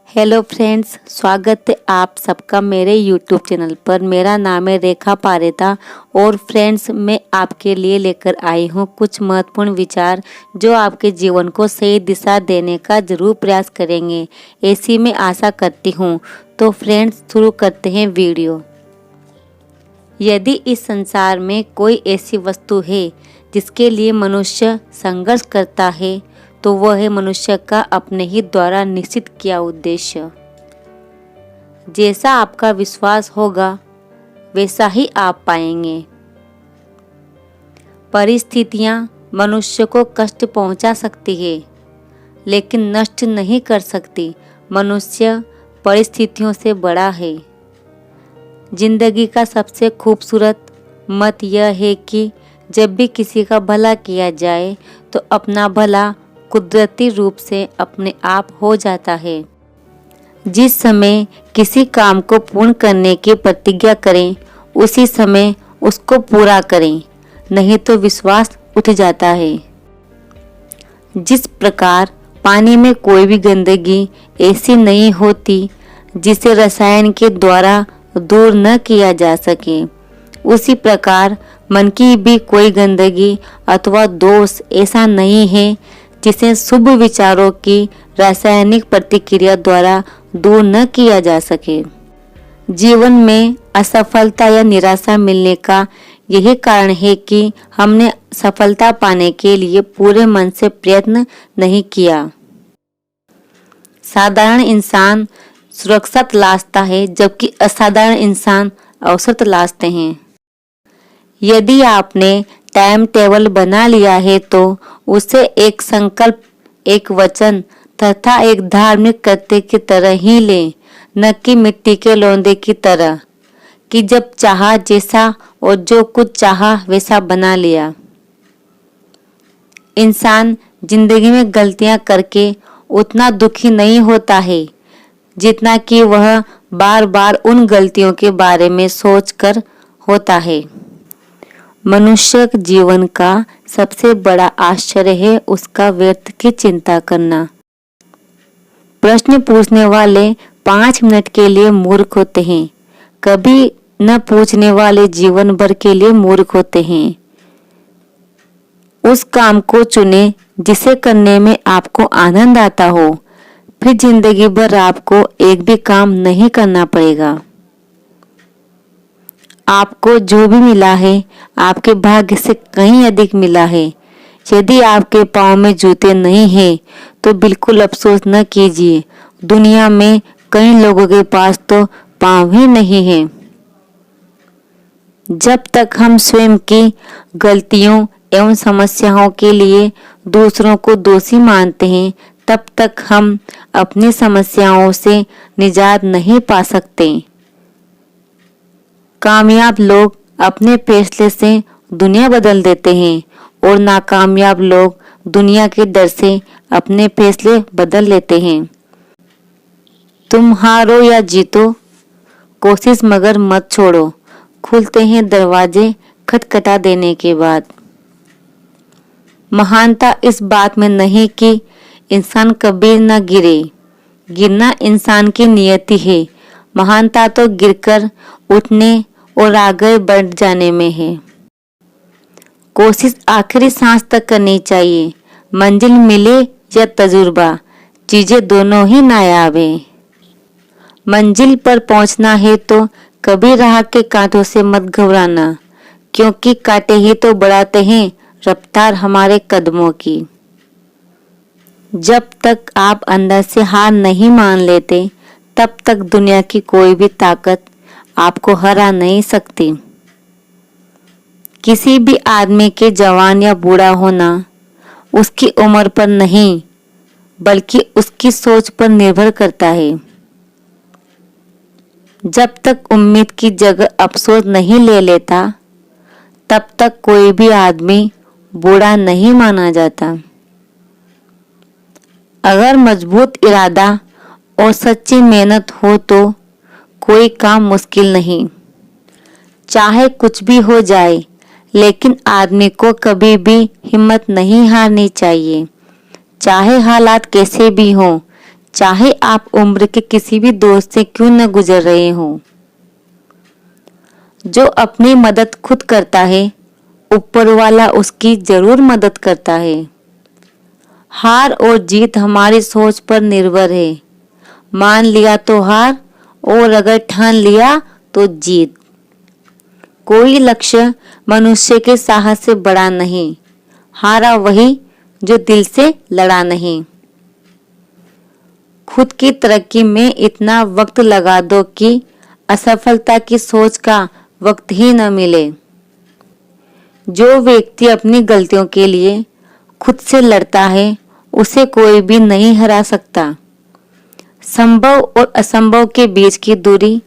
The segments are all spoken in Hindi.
हेलो फ्रेंड्स, स्वागत है आप सबका मेरे यूट्यूब चैनल पर। मेरा नाम है रेखा पारेता और फ्रेंड्स मैं आपके लिए लेकर आई हूँ कुछ महत्वपूर्ण विचार जो आपके जीवन को सही दिशा देने का जरूर प्रयास करेंगे, ऐसी मैं आशा करती हूँ। तो फ्रेंड्स शुरू करते हैं वीडियो। यदि इस संसार में कोई ऐसी वस्तु है जिसके लिए मनुष्य संघर्ष करता है तो वह है मनुष्य का अपने ही द्वारा निश्चित किया उद्देश्य। जैसा आपका विश्वास होगा वैसा ही आप पाएंगे। परिस्थितियां मनुष्य को कष्ट पहुंचा सकती है लेकिन नष्ट नहीं कर सकती। मनुष्य परिस्थितियों से बड़ा है। जिंदगी का सबसे खूबसूरत मत यह है कि जब भी किसी का भला किया जाए तो अपना भला कुदरती रूप से अपने आप हो जाता है। जिस समय किसी काम को पूर्ण करने की प्रतिज्ञा करें उसी समय उसको पूरा करें, नहीं तो विश्वास उठ जाता है। जिस प्रकार पानी में कोई भी गंदगी ऐसी नहीं होती जिसे रसायन के द्वारा दूर न किया जा सके, उसी प्रकार मन की भी कोई गंदगी अथवा दोष ऐसा नहीं है जिसे शुभ विचारों की रासायनिक प्रतिक्रिया द्वारा दूर न किया जा सके। जीवन में असफलता या निराशा मिलने का यही कारण है कि हमने सफलता पाने के लिए पूरे मन से प्रयत्न नहीं किया। साधारण इंसान सुरक्षा तलाशता है जबकि असाधारण इंसान अवसर तलाशते हैं। यदि आपने टाइम टेबल बना लिया है तो उसे एक संकल्प, एक वचन तथा एक धार्मिक कृत्य की तरह ही लें, न कि मिट्टी के लोंदे की तरह कि जब चाहा जैसा और जो कुछ चाहा वैसा बना लिया। इंसान जिंदगी में गलतियां करके उतना दुखी नहीं होता है जितना कि वह बार बार उन गलतियों के बारे में सोचकर होता है। मनुष्य जीवन का सबसे बड़ा आश्चर्य है उसका व्यर्थ की चिंता करना। प्रश्न पूछने वाले 5 मिनट के लिए मूर्ख होते हैं, कभी न पूछने वाले जीवन भर के लिए मूर्ख होते हैं। उस काम को चुने जिसे करने में आपको आनंद आता हो, फिर जिंदगी भर आपको एक भी काम नहीं करना पड़ेगा। आपको जो भी मिला है आपके भाग्य से कहीं अधिक मिला है। यदि आपके पाँव में जूते नहीं हैं तो बिल्कुल अफसोस न कीजिए। दुनिया में कई लोगों के पास तो पाँव ही नहीं है। जब तक हम स्वयं की गलतियों एवं समस्याओं के लिए दूसरों को दोषी मानते हैं तब तक हम अपनी समस्याओं से निजात नहीं पा सकते। कामयाब लोग अपने फैसले से दुनिया बदल देते हैं और नाकामयाब लोग दुनिया के डर से अपने फैसले बदल लेते हैं। तुम हारो या जीतो, कोशिश मगर मत छोड़ो। खुलते हैं दरवाजे खटखटा देने के बाद। महानता इस बात में नहीं कि इंसान कभी न गिरे, गिरना इंसान की नियति है। महानता तो गिरकर उठने और आगे बढ़ जाने में है। कोशिश आखिरी सांस तक करनी चाहिए। मंजिल मिले या तजुर्बा, चीजें दोनों ही नायाब है। मंजिल पर पहुंचना है तो कभी राह के कांटों से मत घबराना, क्योंकि कांटे ही तो बढ़ाते हैं रफ्तार हमारे कदमों की। जब तक आप अंदर से हार नहीं मान लेते तब तक दुनिया की कोई भी ताकत आपको हरा नहीं सकती। किसी भी आदमी के जवान या बूढ़ा होना उसकी उम्र पर नहीं बल्कि उसकी सोच पर निर्भर करता है। जब तक उम्मीद की जगह अफसोस नहीं ले लेता तब तक कोई भी आदमी बूढ़ा नहीं माना जाता। अगर मजबूत इरादा और सच्ची मेहनत हो तो कोई काम मुश्किल नहीं। चाहे कुछ भी हो जाए लेकिन आदमी को कभी भी हिम्मत नहीं हारनी चाहिए। चाहे हालात कैसे भी हों, चाहे आप उम्र के किसी भी दौर से क्यों न गुजर रहे हो। जो अपनी मदद खुद करता है, ऊपर वाला उसकी जरूर मदद करता है। हार और जीत हमारी सोच पर निर्भर है। मान लिया तो हार, और अगर ठान लिया तो जीत। कोई लक्ष्य मनुष्य के साहस से बड़ा नहीं, हारा वही जो दिल से लड़ा नहीं। खुद की तरक्की में इतना वक्त लगा दो कि असफलता की सोच का वक्त ही न मिले। जो व्यक्ति अपनी गलतियों के लिए खुद से लड़ता है, उसे कोई भी नहीं हरा सकता। संभव और असंभव के बीच की दूरी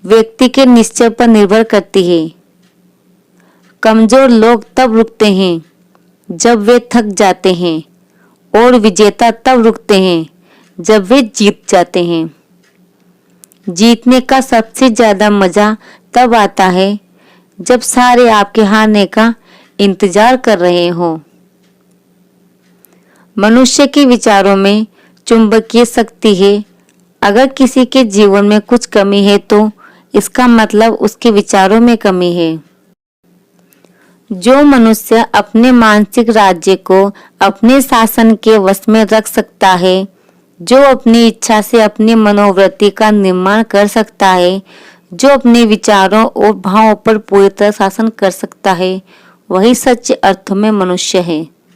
व्यक्ति के निश्चय पर निर्भर करती है। कमजोर लोग तब रुकते हैं जब वे थक जाते हैं, और विजेता तब रुकते हैं जब वे जीत जाते हैं। जीतने का सबसे ज्यादा मजा तब आता है जब सारे आपके हारने का इंतजार कर रहे हो। मनुष्य के विचारों में चुंबकीय शक्ति है। अगर किसी के जीवन में कुछ कमी है तो इसका मतलब उसके विचारों में कमी है। जो मनुष्य अपने मानसिक राज्य को अपने शासन के वश में रख सकता है, जो अपनी इच्छा से अपनी मनोवृत्ति का निर्माण कर सकता है, जो अपने विचारों और भावों पर पूरी तरह शासन कर सकता है, वही सच्चे अर्थों में मनुष्य है।